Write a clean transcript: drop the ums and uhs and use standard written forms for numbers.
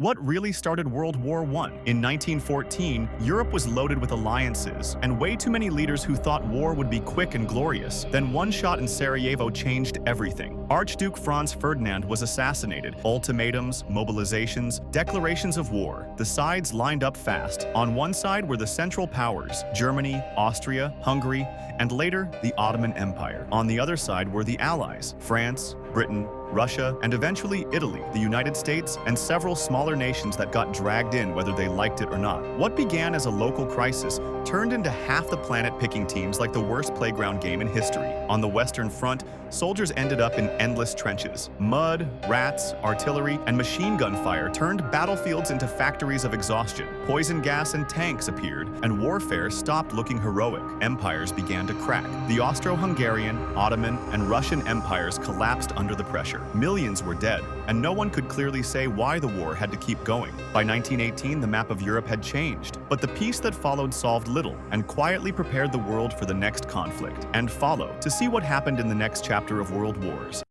What really started World War I? In 1914, Europe was loaded with alliances, and way too many leaders who thought war would be quick and glorious. Then one shot in Sarajevo changed everything. Archduke Franz Ferdinand was assassinated. Ultimatums, mobilizations, declarations of war. The sides lined up fast. On one side were the Central Powers, Germany, Austria, Hungary, and later the Ottoman Empire. On the other side were the Allies, France, Britain, Russia, and eventually Italy, the United States, and several smaller nations that got dragged in whether they liked it or not. What began as a local crisis turned into half the planet picking teams like the worst playground game in history. On the Western Front, soldiers ended up in endless trenches. Mud, rats, artillery, and machine gun fire turned battlefields into factories of exhaustion. Poison gas and tanks appeared, and warfare stopped looking heroic. Empires began to crack. The Austro-Hungarian, Ottoman, and Russian empires collapsed under the pressure. Millions were dead, and no one could clearly say why the war had to keep going. By 1918, the map of Europe had changed, but the peace that followed solved little and quietly prepared the world for the next conflict. And follow to see what happened in the next chapter of World Wars.